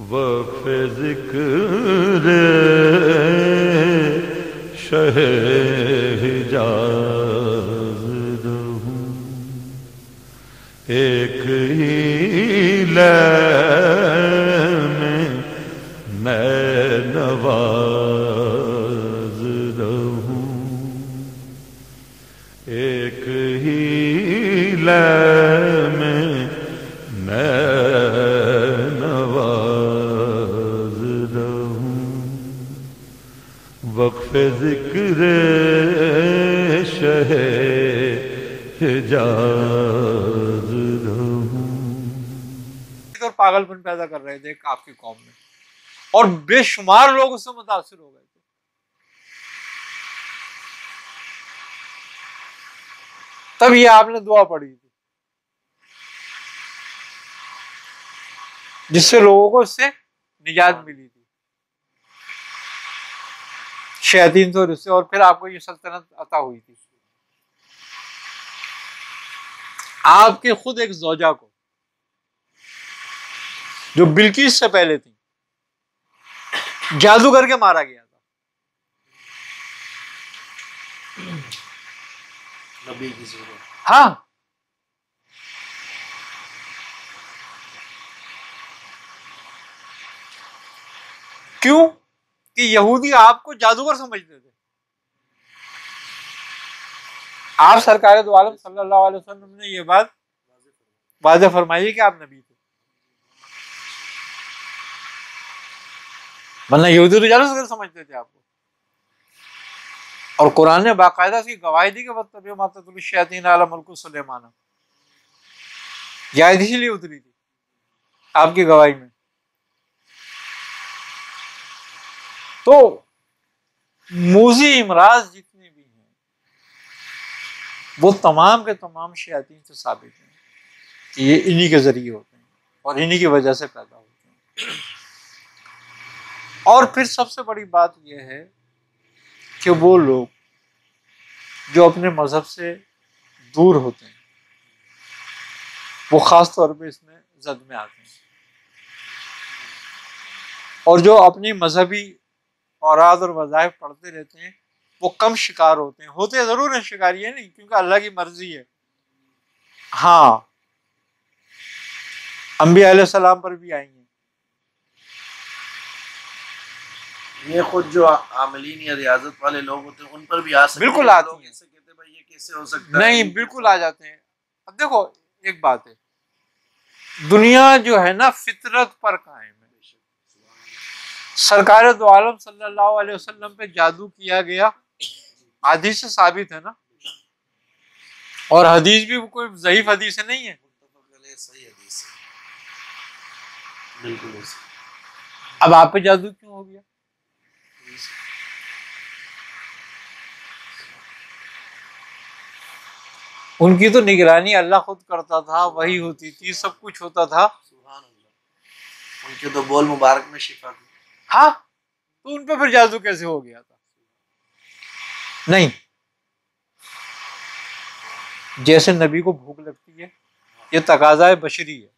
वक़्फ़ ज़िक्र शहे हिजाज़ रहूं, एक ही लय में मैं नवाज़ रहूं, एक ही लय में मैं नवाज़ रहूं, वक़्फ़ ज़िक्र शहे हिजाज़ रहूं। और पागलपन पैदा कर रहे थे आपकी कौम में, और बेशुमार लोग उससे मुतासिर हो गए थे। तब ये आपने दुआ पढ़ी थी, जिससे लोगों को इससे निजात मिली थी, शैतान से और इससे, और फिर आपको ये सल्तनत अता हुई थी। आपके खुद एक ज़ौजा को, जो बिल्किस से पहले थी, जादू करके मारा गया था। नबी की ज़रूरत। हाँ, क्यों? कि यहूदी आपको जादूगर समझते थे। आप सरकार दो आलम सल्लल्लाहु अलैहि वसल्लम ने ये बात वाज़ेह फरमाई कि आप नबी थे, वरना यहूदी तो जादूगर समझते थे आपको। और कुरान ने बाकायदा उसकी गवाही दी कि वत्तबिउ मा ततलु शयातीन अला मुल्क सुलेमान, ये आयत इसीलिए उतरी थी आपकी गवाही में। तो मूजी इमराज जितने भी हैं वो तमाम के तमाम शयातीन से साबित हैं कि ये इन्हीं के जरिए होते हैं और इन्हीं की वजह से पैदा होते हैं। और फिर सबसे बड़ी बात यह है कि वो लोग जो अपने मजहब से दूर होते हैं वो खास तौर पे इसमें जद में आते हैं, और जो अपनी मजहबी औराद और वज़ाइफ पढ़ते रहते हैं वो कम शिकार होते हैं। होते जरूर हैं शिकार, ये नहीं, क्योंकि अल्लाह की मर्जी है। हाँ, अंबिया अलैहिस्सलाम पर भी आएंगे। ये खुद जो आमिलीन या रियाजत वाले लोग होते हैं उन पर भी आ सकते हैं। बिल्कुल आती हैं। ऐसे कहते हैं भाई ये कैसे हो सकता है? नहीं, बिल्कुल आ जाते हैं। अब देखो एक बात है, दुनिया जो है ना फितरत पर कायम है। सरकार दो आलम सल्लल्लाहु अलैहि वसल्लम पे जादू किया गया, हदीस से साबित है ना, और हदीस भी कोई ज़ईफ हदीस नहीं है, सही हदीस है, बिल्कुल। अब आप पे जादू क्यों हो गया? उनकी तो निगरानी अल्लाह खुद करता था, वही होती थी, सब कुछ होता था। उनके तो बोल मुबारक में शिफा थी। हाँ, तो उन पे फिर जादू कैसे हो गया था? नहीं, जैसे नबी को भूख लगती है ये तकाजा बशरी है,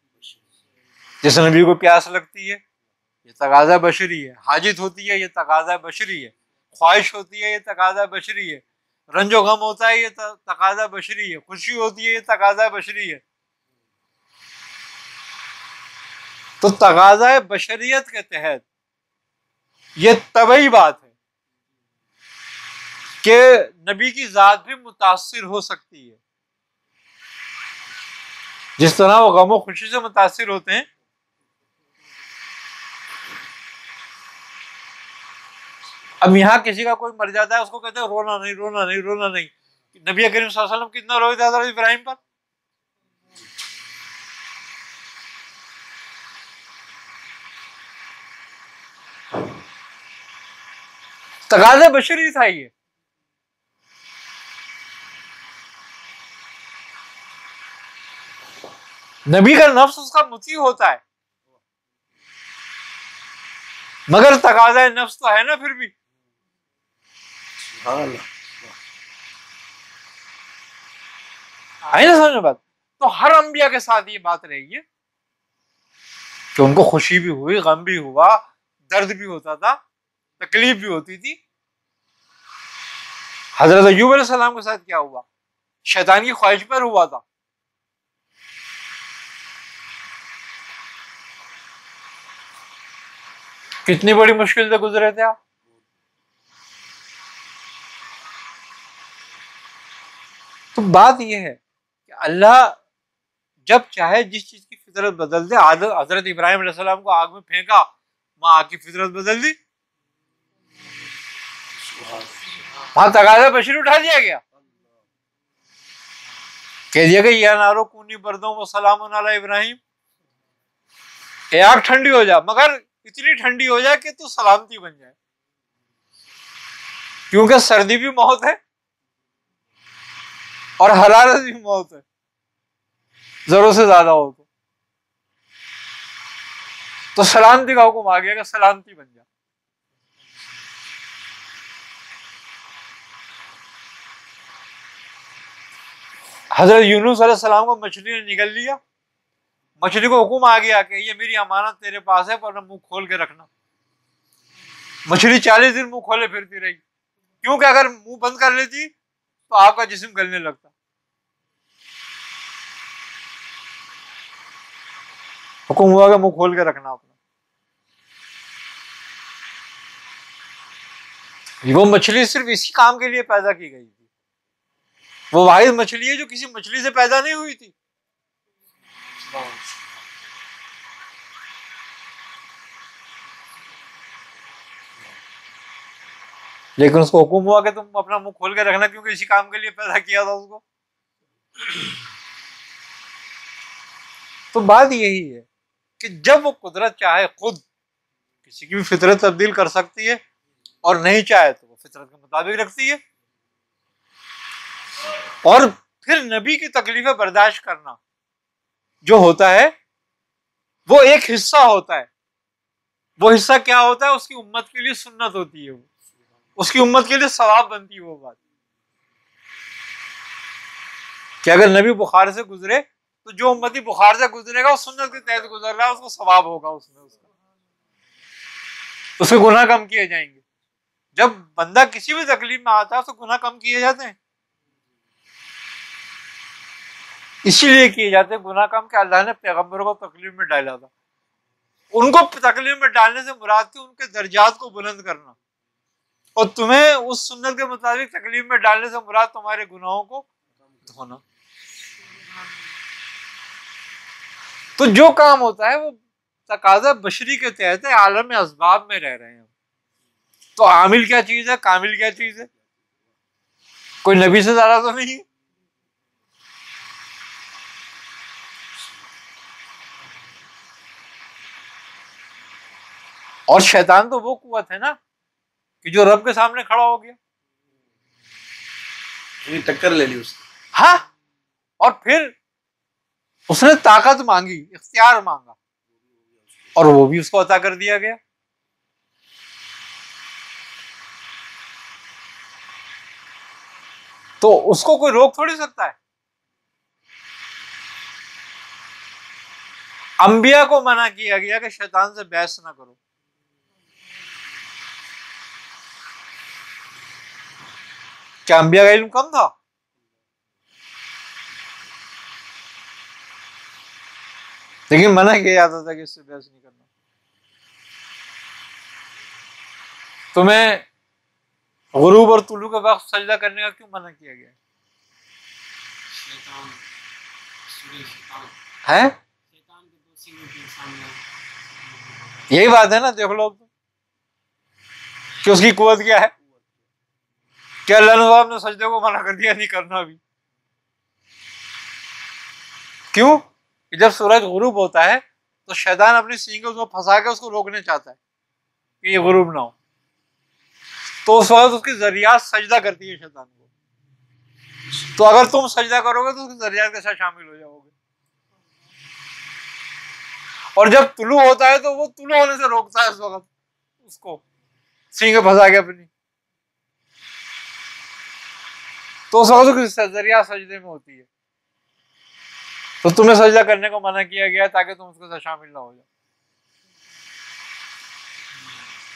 जैसे नबी को प्यास लगती है ये तकाजा बशरी है, हाजित होती है ये तकाजा बशरी है, ख्वाहिश होती है ये तकाजा बशरी है, रंजो गम होता है ये तकाजा बशरी है, खुशी होती है ये तकाजा बशरी है। तो तकाजा बशरियत के तहत ये तबई बात है कि नबी की जात भी मुतासिर हो सकती है, जिस तरह वो गमो खुशी से मुतासिर होते हैं। अब यहाँ किसी का कोई मर जाता है, उसको कहते हैं रोना नहीं, रोना नहीं, रोना नहीं। नबी करीम सल्लल्लाहु अलैहि वसल्लम कितना रोए थे हज़रत इब्राहिम पर। तकाज़े बशरी था ये। नबी का नफ्स उसका मुती होता है, मगर तकाज़ा नफ्स तो है ना फिर भी। है ना समझ बात? तो हर अंबिया के साथ ये बात रही है कि उनको खुशी भी हुई, गम भी हुआ, दर्द भी होता था, तकलीफ भी होती थी। हजरत अय्यूब अलैहिस्सलाम के साथ क्या हुआ? शैतान की ख्वाहिश पर हुआ था। कितनी बड़ी मुश्किल से गुजरे थे आप। तो बात यह है कि अल्लाह जब चाहे जिस चीज की फितरत बदल दे। हजरत इब्राहिम अलैहिस्सलाम को आग में फेंका, वहां आग की फितरत बदल दी, वहां तगाज़ा बशरी उठा दिया गया, कह दिया कि या नारो कूनी बरदों व सलामुन अला इब्राहिम, ये आग ठंडी हो जा, मगर इतनी ठंडी हो जाए कि तू सलामती बन जाए, क्योंकि सर्दी भी मौत है और हरारत भी मौत है, जरूरत से ज्यादा हो तो सलामती का हुक्म आ गया कि सलामती बन जा। हजरत यूनुस अलैहिस्सलाम को मछली ने निगल लिया, मछली को हुक्म आ गया कि ये मेरी अमानत तेरे पास है, पर मुंह खोल के रखना। मछली 40 दिन मुंह खोले फिरती रही, क्योंकि अगर मुंह बंद कर लेती तो आपका जिस्म गलने लगता। हुक्म हुआ कि मुंह खोल के रखना अपना। वो मछली सिर्फ इसी काम के लिए पैदा की गई थी। वो वाहिद मछली है जो किसी मछली से पैदा नहीं हुई थी। लेकिन उसको हुक्म हुआ कि तुम अपना मुंह खोल के रखना, क्योंकि इसी काम के लिए पैदा किया था उसको। तो बात यही है कि जब वो कुदरत चाहे खुद किसी की भी फितरत तब्दील कर सकती है, और नहीं चाहे तो वो फितरत के मुताबिक रखती है। और फिर नबी की तकलीफें बर्दाश्त करना जो होता है वो एक हिस्सा होता है। वो हिस्सा क्या होता है? उसकी उम्मत के लिए सुन्नत होती है, वो उसकी उम्मत के लिए सवाब बनती है। वो बात कि अगर नबी बुखार से गुजरे तो जो उम्मती बुखार से गुजरेगा वो सुन्नत के तहत गुजर रहा है, उसको सवाब होगा, उसमें उसके गुनाह कम किए जाएंगे। जब बंदा किसी भी तकलीफ में आता है तो गुनाह कम किए जाते हैं, इसीलिए किए जाते हैं गुनाह कम कि अल्लाह ने पैगंबरों को तकलीफ में डाला था। उनको तकलीफ में डालने से मुराद थी उनके दर्जात को बुलंद करना, और तुम्हें उस सुन्नत के मुताबिक तकलीफ में डालने से मुराद तुम्हारे गुनाहों को धोना। तो जो काम होता है वो तकाजा बशरी के तहत है, आलम असबाब में रह रहे हैं। तो आमिल क्या चीज है, कामिल क्या चीज है? कोई नबी से ज्यादा तो नहीं है। और शैतान तो वो कुव्वत है ना कि जो रब के सामने खड़ा हो गया, टक्कर ले ली उसने। हाँ, और फिर उसने ताकत मांगी, इख्तियार मांगा, और वो भी उसको अता कर दिया गया। तो उसको कोई रोक थोड़ी सकता है। अंबिया को मना किया गया कि शैतान से बहस ना करो। क्या अंबिया का इल्म कम था? लेकिन मना किया जाता था कि इससे बहस नहीं करना। तुम्हें गुरूब और तुलू के वक्त सजदा करने का क्यों मना किया गया है? यही बात है ना, देख लो कि उसकी कुव्वत क्या है। क्या अल्लाह ने सजदे को मना कर दिया नहीं करना भी? क्यों? कि जब सूरज गुरूब होता है तो शैतान अपनी सींगें उसको फंसा के उसको रोकने चाहता है कि ये गुरूब ना हो, तो उस वक्त उसकी जरियात सजदा करती है शैतान को। तो अगर तुम सजदा करोगे तो उसकी जरियात के साथ शामिल हो जाओगे। और जब तुलू होता है तो वो तुलू होने से रोकता है उस वक्त उसको सींगें फंसा के अपनी, तो उस वक्त उसकी जरिया सजदे में होती है। तो तुम्हें सजदा करने को मना किया गया ताकि तुम उसके साथ शामिल ना हो जाओ।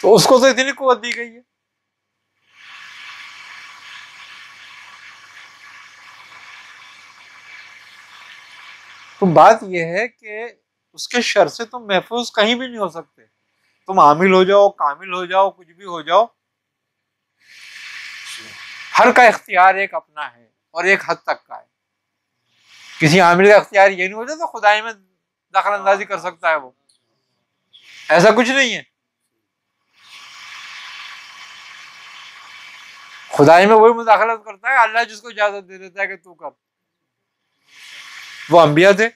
तो उसको तो इतनी कुव्वत दी गई है। तो बात यह है कि उसके शर से तुम महफूज कहीं भी नहीं हो सकते। तुम आमिल हो जाओ, कामिल हो जाओ, कुछ भी हो जाओ, हर का इख्तियार एक अपना है और एक हद तक का है। किसी आमिल का इख्तियार ये नहीं हो जाता खुदाई में दखल अंदाजी कर सकता है वो, ऐसा कुछ नहीं है। खुदाई में वही मुदाखलत करता है अल्लाह जिसको इजाजत दे देता है कि तू कर। वो अंबिया थे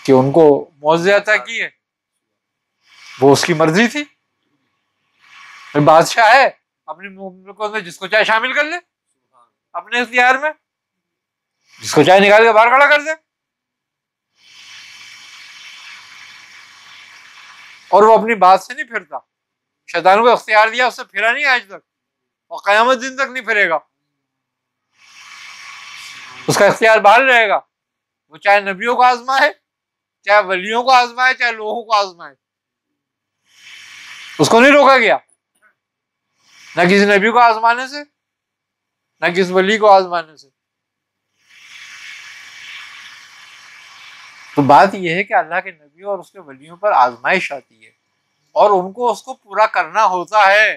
कि उनको मौज़े अता की है, वो उसकी मर्जी थी। बादशाह है, अपनी मुल्कों में जिसको चाहे शामिल कर ले अपने इख्तियार में, जिसको चाहे निकाल के बाहर खड़ा कर दे, और वो अपनी बात से नहीं फिरता। शैतान को इख्तियार दिया, उससे फिरा नहीं आज तक और क़यामत दिन तक नहीं फिरेगा। उसका इख्तियार बाहर रहेगा। वो चाहे नबियों को आजमाए, चाहे वलियों को आजमाए, चाहे लोगों को आजमाए, उसको नहीं रोका गया, ना किसी नबी को आजमाने से, ना किसी वली को आजमाने से। तो बात यह है कि अल्लाह के नबी और उसके वलियों पर आजमाइश आती है और उनको उसको पूरा करना होता है,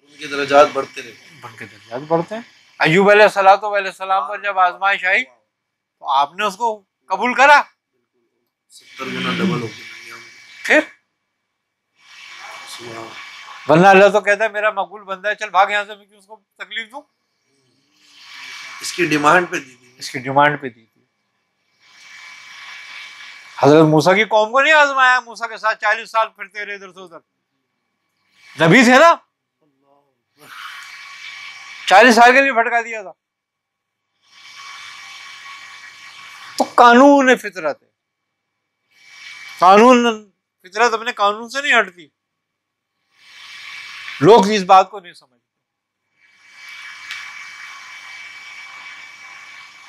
उनके दर्जात बढ़ते रहते, उनके दर्जात बढ़ते हैं। अय्यूब अलैहिस्सलाम पर जब आजमाइश आई तो आपने उसको कबूल करा, 70 गुना डबल हो गया। फिर वरना अल्लाह तो कहता है मेरा मकबूल बंदा है, चल भाग यहाँ से, मैं क्यों उसको तकलीफ दूं। इसकी डिमांड पे दी थी, इसकी डिमांड पे दी थी। हजरत मूसा की कौम को नहीं आजमाया, मूसा के साथ 40 साल फिरते रहे इधर से उधर, नबी थे ना, 40 साल के लिए भटका दिया था। तो कानून है, फितरत है, कानून, फितरत अपने कानून से नहीं हटती। लोग इस बात को नहीं समझते।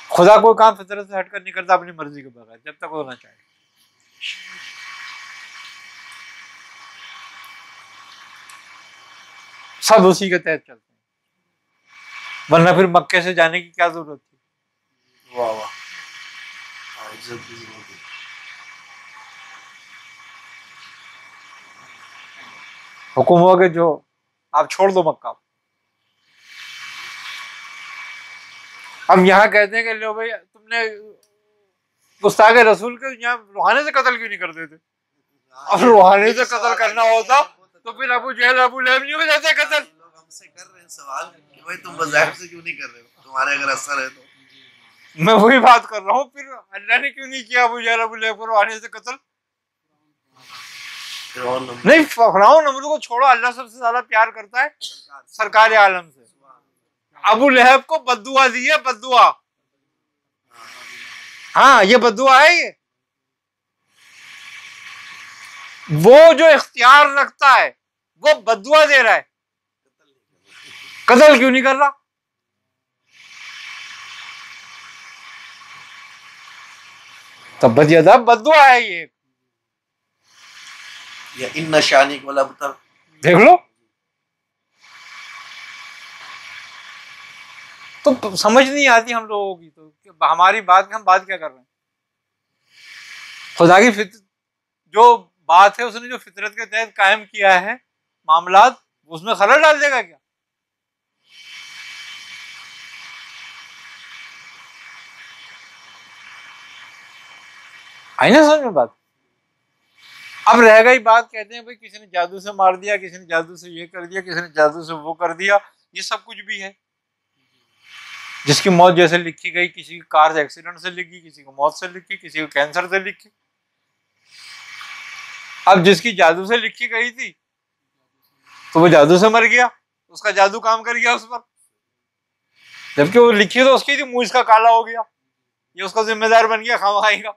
खुदा कोई काम फितरत से हटकर नहीं करता अपनी मर्जी के बगैर, जब तक होना चाहे। सब उसी के तहत चलते हैं, वरना फिर मक्के से जाने की क्या जरूरत थी। वाह वाह, इज्जत की जरूरत है। हुक्म हुआ कि जो आप छोड़ दो मक्का। हम यहाँ कहते हैं कि लो भाई तुमने गुस्ताखे रसूल के यहाँ रूहानी से कत्ल क्यों नहीं कर देते। अब रूहानी से कत्ल करना होता तो फिर अबू जहल अबू लहब नहीं हो जाते कत्ल। लोग हमसे कर रहे हैं सवाल कि भाई तुम बज़ाहिर से क्यों नहीं कर रहे हो, तुम्हारे अगर असर है तो। मैं वही बात कर रहा हूँ, फिर अल्लाह ने क्यों नहीं किया अबू जहल अबू लहब को रूहानी से कत्ल। नहीं, फ़िरौन नमरूद को छोड़ो, अल्लाह सबसे ज्यादा प्यार करता है सरकार आलम से। अबू लहब को बद्दुआ दी है, बद्दुआ। हाँ, ये बद्दुआ है। ये वो जो इख्तियार रखता है वो बद्दुआ दे रहा है, कत्ल क्यों नहीं कर रहा। तब्बत यदा बद्दुआ है ये, या इन्ना शानिक वाला बता, देख लो। तो समझ नहीं आती हम लोगों की, तो हमारी बात हम बात क्या कर रहे हैं। खुदा की जो बात है उसने जो फितरत के तहत कायम किया है मामलात, उसमें खलल डाल देगा क्या। आई ना समझ में बात। अब रह गई बात, कहते हैं भाई किसी ने जादू से मार दिया, किसी ने जादू से ये कर दिया, किसी ने जादू से वो कर दिया। ये सब कुछ भी है, जिसकी मौत जैसे लिखी गई, किसी की कार एक्सीडेंट से लिखी, किसी को मौत से लिखी, किसी को कैंसर से लिखी। अब जिसकी जादू से लिखी गई थी तो वो जादू से मर गया, उसका जादू काम कर गया उस पर, जबकि वो लिखी तो उसकी थी, मुंह इसका काला हो गया, ये उसका जिम्मेदार बन गया खामखाई का।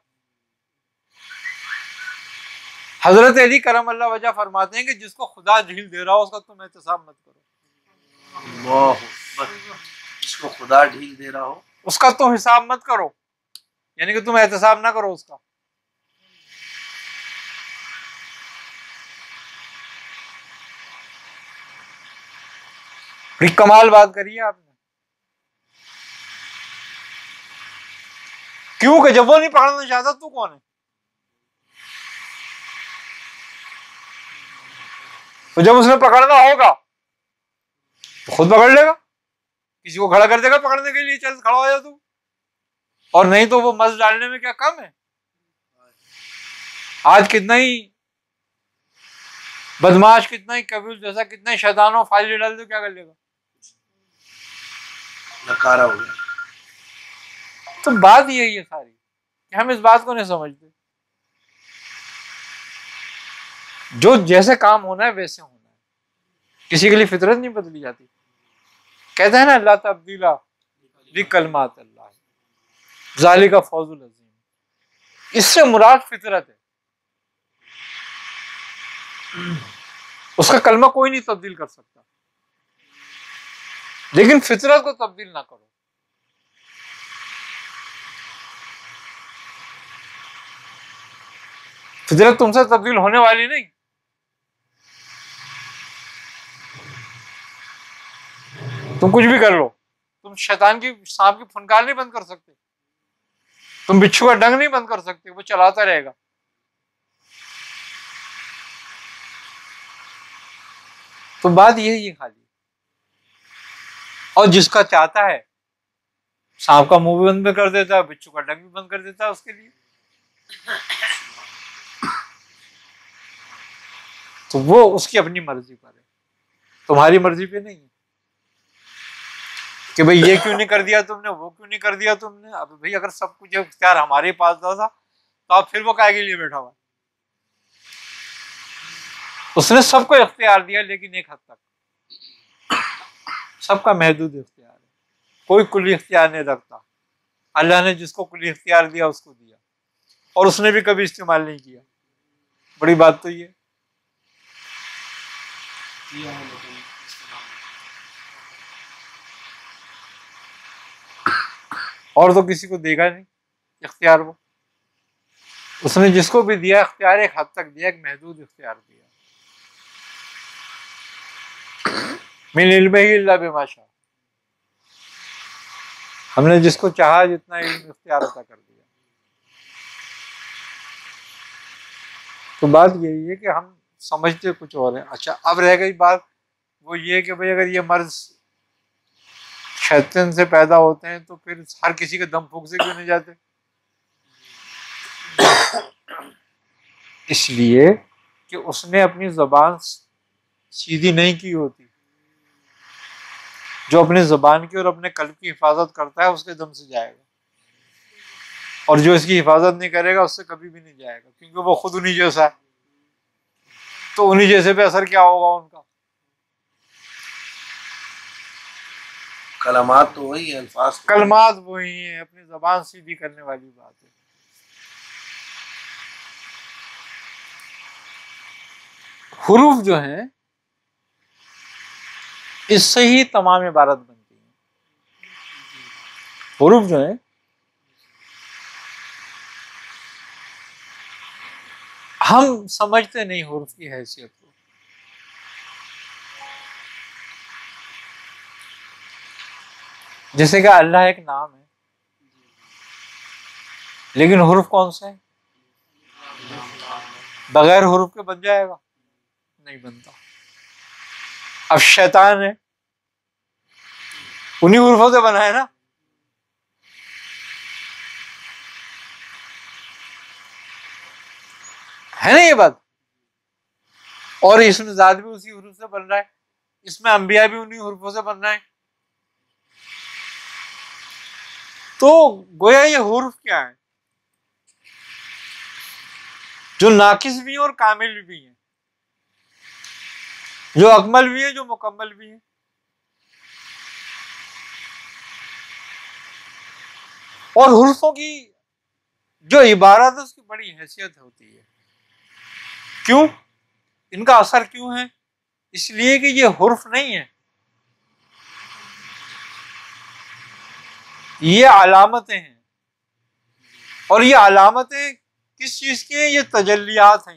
हजरत अली करम अल्लाह वजह फरमाते हैं कि जिसको खुदा ढील दे रहा हो उसका तुम एहतसाब मत करो। जिसको खुदा ढील दे रहा हो उसका तुम हिसाब मत करो, यानी कि तुम एहतसाब ना करो उसका। बड़ी कमाल बात करी है आपने। क्यों कि जब वो नहीं पकड़ना चाहता तू कौन है? तो जब उसने पकड़ना होगा तो खुद पकड़ लेगा, किसी को खड़ा कर देगा पकड़ने के लिए, चल खड़ा हो जा तू। और नहीं तो वो मस डालने में क्या कम है? आज कितना ही बदमाश, कितना ही कबीर जैसा, कितना ही शैतानों फाइल डाल दो, क्या कर लेगा? नकारा हो गया। तो बात यही है सारी कि हम इस बात को नहीं समझते। जो जैसे काम होना है वैसे होना है, किसी के लिए फितरत नहीं बदली जाती। कहते हैं ना, अल्लाह तब्दीला लिकलमात अल्लाह ज़ालिका फौजुल अज़ीम। इससे मुराद फितरत है। उसका कलमा कोई नहीं तब्दील कर सकता, लेकिन फितरत को तब्दील ना करो। फितरत तुमसे तब्दील होने वाली नहीं। तुम कुछ भी कर लो, तुम शैतान की, सांप की फुनकार नहीं बंद कर सकते, तुम बिच्छू का डंग नहीं बंद कर सकते, वो चलाता रहेगा। तो बात यही है खाली। और जिसका चाहता है सांप का मुंह भी बंद कर देता है, बिच्छू का डंग भी बंद कर देता है उसके लिए। तो वो उसकी अपनी मर्जी पर है, तुम्हारी मर्जी पे नहीं है कि भाई ये क्यों नहीं कर दिया तुमने, वो क्यों नहीं कर दिया तुमने। अब भाई अगर सब कुछ इख्तियार हमारे पास था तो आप फिर वो काहे के लिए बैठा हुआ? उसने सबको इख्तियार दिया, लेकिन एक हद तक। सबका महदूद इख्तियार है, कोई कुली इख्तियार नहीं रखता। अल्लाह ने जिसको कुली इख्तियार दिया उसको दिया, और उसने भी कभी इस्तेमाल नहीं किया। बड़ी बात तो ये। और तो किसी को देगा नहीं इख्तियार। वो उसने जिसको भी दिया इख्तियार एक हद तक दिया, एक महदूद इख्तियार दिया। मिन इल्मिही इल्ला बिमा शाअ। हमने जिसको चाहा जितना इल्म इख्तियार अता कर दिया। तो बात यही है कि हम समझते कुछ और है। अच्छा, अब रह गई बात वो ये कि भाई अगर ये मर्ज शैतान से पैदा होते हैं तो फिर हर किसी के दम फूंक से क्यों नहीं जाते? इसलिए कि उसने अपनी जबान सीधी नहीं की होती। जो अपनी जबान की और अपने कल्ब की हिफाजत करता है उसके दम से जाएगा, और जो इसकी हिफाजत नहीं करेगा उससे कभी भी नहीं जाएगा, क्योंकि वो खुद उन्हीं जैसा है। तो उन्हीं जैसे पे असर क्या होगा उनका? कलमात तो वही है, अल्फाज कलमात वही है, अपनी जबान सीधी करने वाली बात है। हुरूफ जो है इससे ही तमाम इबारत बनती है। हुरूफ जो है हम समझते नहीं हुरूफ की हैसियत को। जैसे कि अल्लाह एक नाम है, लेकिन हुरूफ कौन से है? बगैर हुरूफ के बन जाएगा? नहीं बनता। अब शैतान है, उन्हीं हुरूफों से बना है ना। है ना ये बात? और इसमें ज़ात भी उसी हुरूफ से बन रहा है, इसमें अंबिया भी उन्हीं हुरूफों से बन रहा है। तो गोया ये हुरूफ क्या है? जो नाकिस भी है और कामिल भी है, जो अकमल भी है, जो मुकम्मल भी है। और हुरूफों की जो इबारत है उसकी बड़ी हैसियत होती है। क्यों? इनका असर क्यों है? इसलिए कि ये हुर्फ नहीं है, ये अलामतें हैं। और ये अलामतें किस चीज की हैं? ये तजल्लियात हैं।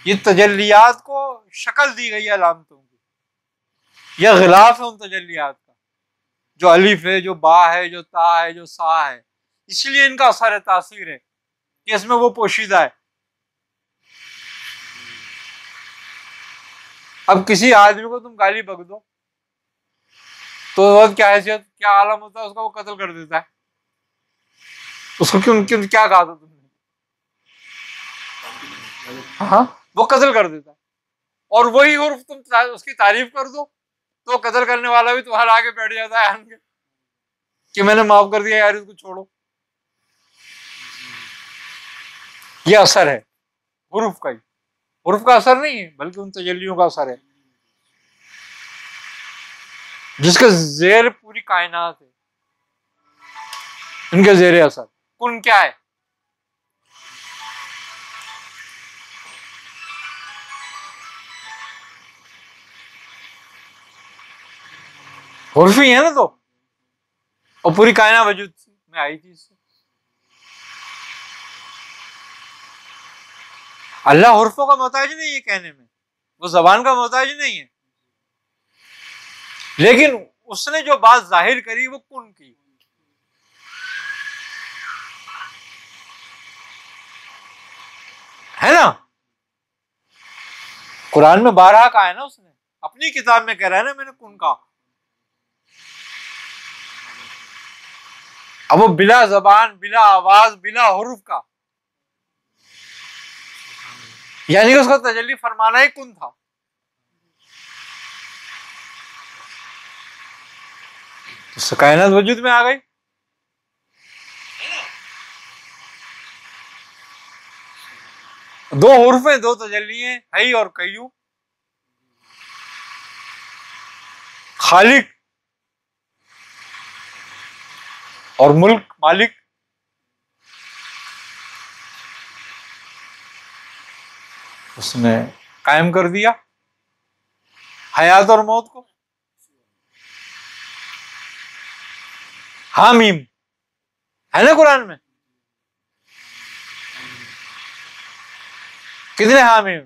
ये तजल्लियात को शक्ल दी गई है अलामतों की। यह गिलाफ है उन तजल्लियात का, जो अलिफ है, जो बा है, जो ता है, जो सा है, इसलिए इनका असर है, तासीर है कि इसमें वो पोशीदा है। अब किसी आदमी को तुम गाली बक दो तो क्या हैसियत, क्या आलम होता है उसका, वो कत्ल कर देता है उसको। क्यों क्यों क्या कहा था तुमने? हाँ, वो कत्ल कर देता है। और वही हुर्फ तुम उसकी तारीफ कर दो तो कत्ल करने वाला भी तुम्हारे आगे बैठ जाता है आन के कि मैंने माफ कर दिया यार, इसको छोड़ो। ये असर है हुर्फ का ही, हुर्फ का असर नहीं है बल्कि उन तजल्लियों का असर है जिसके जेर पूरी कायनात है, इनके जेर असर। कुन क्या है? हुर्फ ही है ना, तो और पूरी कायनात वजूद में आई थी इससे। अल्लाह हुर्फों का मोहताज नहीं है कहने में, वो जबान का मोहताज नहीं है, लेकिन उसने जो बात जाहिर करी वो कुन की। है ना, कुरान में 12 कहा है ना उसने, अपनी किताब में कह रहा है ना मैंने कुन कहा। अब वो बिला जबान, बिला आवाज, बिला हुर्फ का, यानी कि उसका तजल्ली फरमाना ही कुन था। तो कायनात वजूद में आ गई। दो हुर्फे, दो तजल्लियां, हई और कय्यूम, खालिक और मुल्क मालिक। उसने कायम कर दिया हयात और मौत को। हामीम है ना कुरान में, कितने हामीम?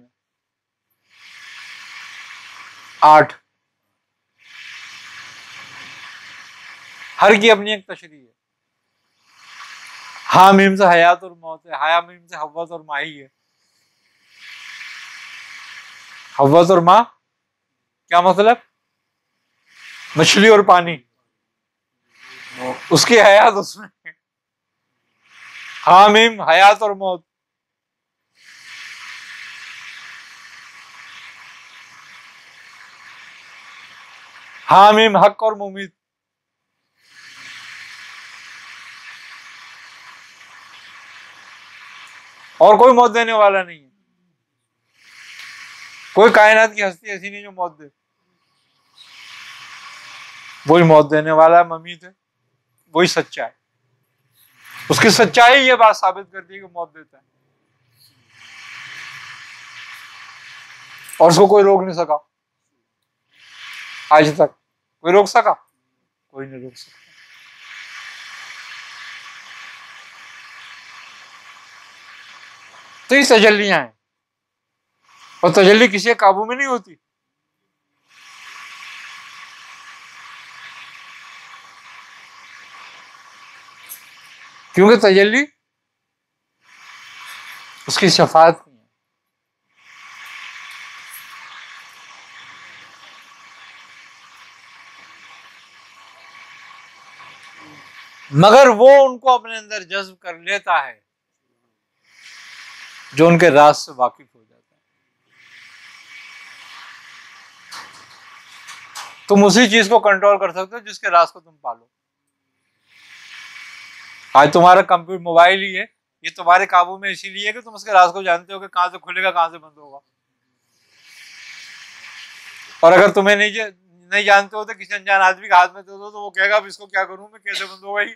8। हर की अपनी एक तशरीह है। हामीम से हयात और मौत है, हामीम से हव्वत और माही है। हव्वत और माँ क्या मतलब? मछली और पानी, उसकी हयात उसमें। हामीम हयात और मौत। हामीम हक और मुमीत। और कोई मौत देने वाला नहीं है, कोई कायनात की हस्ती ऐसी नहीं जो मौत दे। वही मौत देने वाला है, ममीत है, वही सच्चा है। उसकी सच्चाई ये बात साबित करती है कि मौत देता है, और उसको कोई रोक नहीं सका आज तक। कोई रोक सका? कोई नहीं रोक सका। तो ये तजल्लियां हैं, और तजल्ली किसी के काबू में नहीं होती। क्योंकि तजल्ली उसकी शफाअत नहीं है। मगर वो उनको अपने अंदर जज्ब कर लेता है जो उनके राज से वाकिफ हो जाता है। तुम उसी चीज को कंट्रोल कर सकते हो जिसके राज को तुम पालो। आज तुम्हारा कंप्यूटर मोबाइल ही है, ये तुम्हारे काबू में इसीलिए कि तुम उसके राज को जानते हो कि कहां से खुलेगा कहां से बंद होगा। और अगर तुम्हें नहीं जानते हो तो किसी अनजान आदमी के हाथ में दे दो तो वो कहेगा अब इसको क्या करूं मैं, कैसे बंद होगा ही,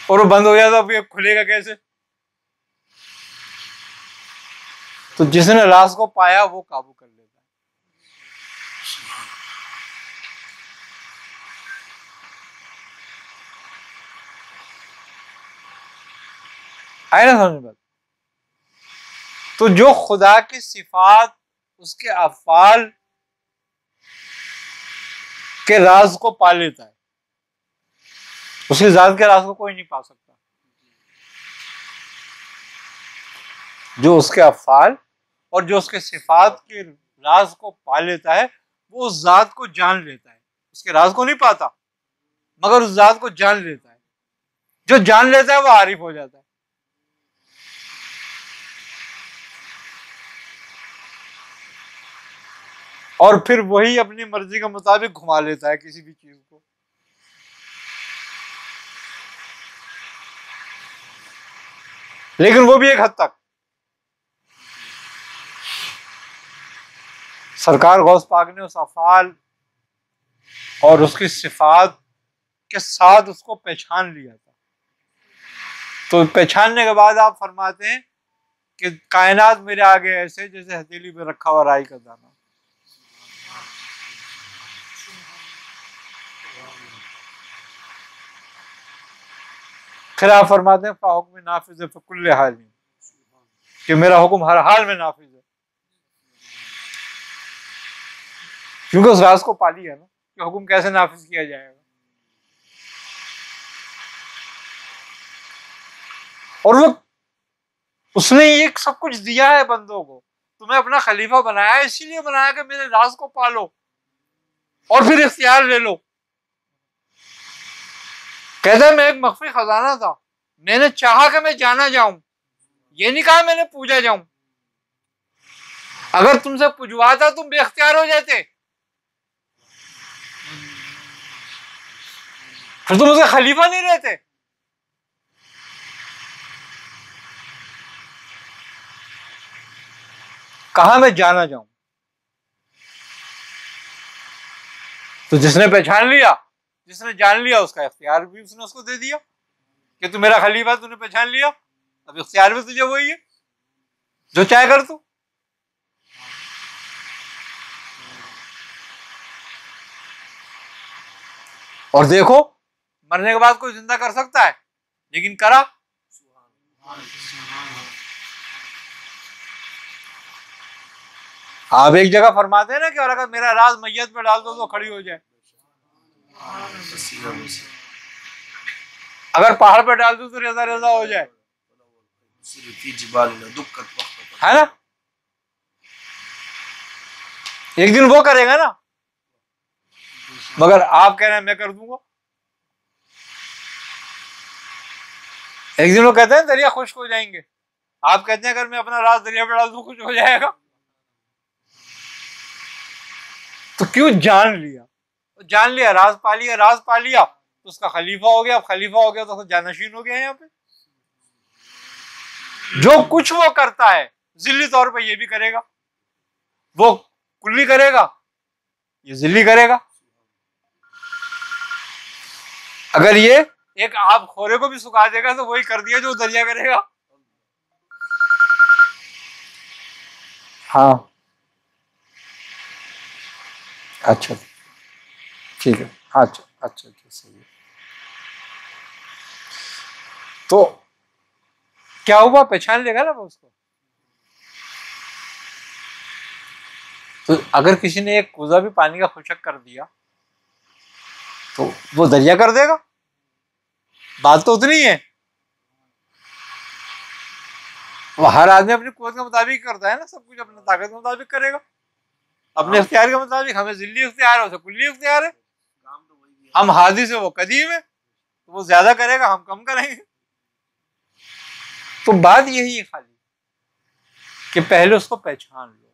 और वो बंद हो जाता अब ये खुलेगा कैसे। तो जिसने राज को पाया वो काबू कर लेता है ना, समझ बात। तो जो खुदा की सिफात, उसके अफ़ाल के राज को पा लेता है। उसकी जात के राज को कोई नहीं पा सकता। जो उसके अफ़आल और जो उसके सिफात के राज को पा लेता है वो उस जात को जान लेता है। उसके राज को नहीं पाता मगर उस जात को जान लेता है। जो जान लेता है वो आरिफ हो जाता है। और फिर वही अपनी मर्जी के मुताबिक घुमा लेता है किसी भी चीज को। लेकिन वो भी एक हद तक। सरकार गौस पाक ने उस अफ़ाल और उसकी सिफात के साथ उसको पहचान लिया था। तो पहचानने के बाद आप फरमाते हैं कि कायनात मेरे आगे ऐसे जैसे हथेली पे रखा हुआ राई का दाना। फिर आप फरमाते हैं फ़ाहुक्म नाफिज़ फ़कुल्ल हाल, कि मेरा हुक्म हर हाल में नाफिज है। क्योंकि उस राज को पा लिया ना कि हुक्म कैसे नाफिज किया जाएगा। और वो उसने ये सब कुछ दिया है बंदों को। तुम्हें अपना खलीफा बनाया है, इसीलिए बनाया कि मेरे राज को पालो और फिर इख्तियार ले लो। कहता है मैं एक मख्फी खजाना था, मैंने चाहा कि मैं जाना जाऊं, ये नहीं कहा मैंने पूजा जाऊं। अगर तुमसे पुजवाता तुम बेख्तियार हो जाते, फिर तुम उसके खलीफा नहीं रहते। कहा मैं जाना जाऊं। तो जिसने पहचान लिया, जिसने जान लिया, उसका इख्तियार भी उसने उसको दे दिया कि तू मेरा खलीफा, तूने पहचान लिया, अब इख्तियार भी तुझे वही है, जो चाहे कर तू। और देखो मरने के बाद कोई जिंदा कर सकता है, लेकिन करा। आप एक जगह फरमाते हैं ना कि और अगर मेरा राज मैयत पे डाल दो तो खड़ी हो जाए, अगर पहाड़ पे डाल दो तो रेजा रेजा हो जाए, है ना। एक दिन वो करेगा ना, मगर आप कह रहे हैं मैं कर दूंगा। एक दिन वो कहते हैं दरिया खुश्क हो जाएंगे, आप कहते हैं अगर मैं अपना राज दरिया पे डाल दूं खुश्क हो जाएगा। तो क्यों जान लिया, जान लिया, राज पा लिया, राज पा लिया तो उसका खलीफा हो गया। अब खलीफा हो गया तो जानशीन हो गया। यहाँ पे जो कुछ वो करता है जिल्ली तौर पे ये भी करेगा, वो कुल्ली करेगा, ये जिल्ली करेगा। अगर ये एक आप खोरे को भी सुखा देगा तो वही कर दिया जो दरिया करेगा। हाँ अच्छा ठीक है, अच्छा अच्छा अच्छा सही है। तो क्या हुआ, पहचान लेगा ना वो उसको। तो अगर किसी ने एक कूजा भी पानी का खुशक कर दिया तो वो दरिया कर देगा। बात तो उतनी है, वो हर आदमी अपनी कुवत के मुताबिक करता है ना, सब कुछ अपनी ताकत के मुताबिक करेगा, अपने इख्तियार के मुताबिक। हमें जिल्ली इख्तियार है, उसे कुल्ली इख्तियार है। हम हादी से वो कदीम है, तो वो ज्यादा करेगा, हम कम करेंगे। तो बात यही है खाली कि पहले उसको पहचान लो,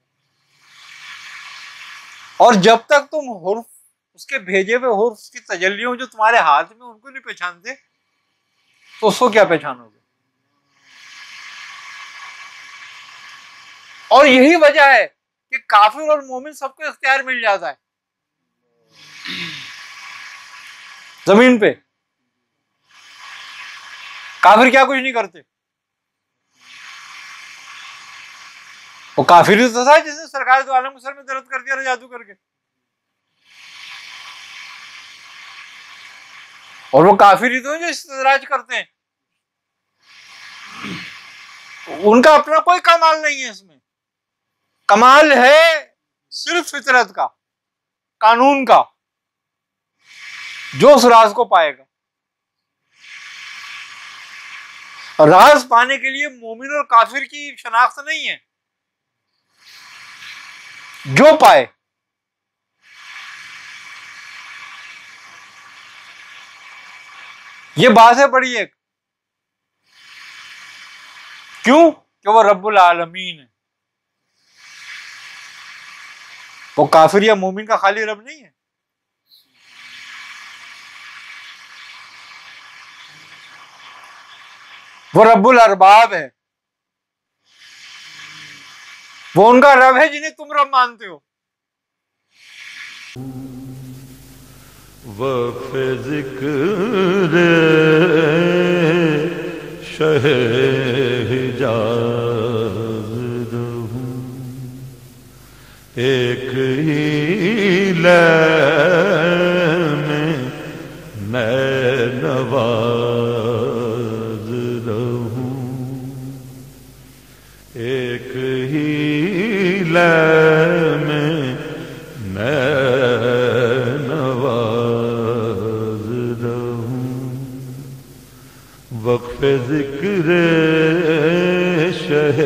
और जब तक तुम हुर्फ, उसके भेजे हुए हुर्फ की तजल्लियों जो तुम्हारे हाथ में, उनको नहीं पहचानते तो उसको क्या पहचानोगे। और यही वजह है कि काफिर और मोमिन सबको इख्तियार मिल जाता है जमीन पे। काफिर क्या कुछ नहीं करते। वो काफिर ही तो था जिसने सरकार दो आलम को सर में दर्द कर दिया जादू करके। और वो काफिर ही तो जो इस्तदराज करते हैं, उनका अपना कोई कमाल नहीं है इसमें। कमाल है सिर्फ फितरत का, कानून का, जो उस राज को पाएगा। राज पाने के लिए मोमिन और काफिर की शनाख्त नहीं है, जो पाए। ये बात है बड़ी एक, क्यों कि वो रब्बुल आलमीन है। वो काफिर या मोमिन का खाली रब नहीं है। वो रब्बुल अरबाब है, वो उनका रब है जिन्हें तुम रब मानते हो। वक़्फ़ ज़िक्र शह हिजाज़ रहूं, एक ही लय में मैं नवाज़ रहूं, एक ही लय में मैं नवाज़ रहूं। वक़्फ़े ज़िक्र शह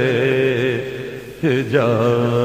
हिजाज़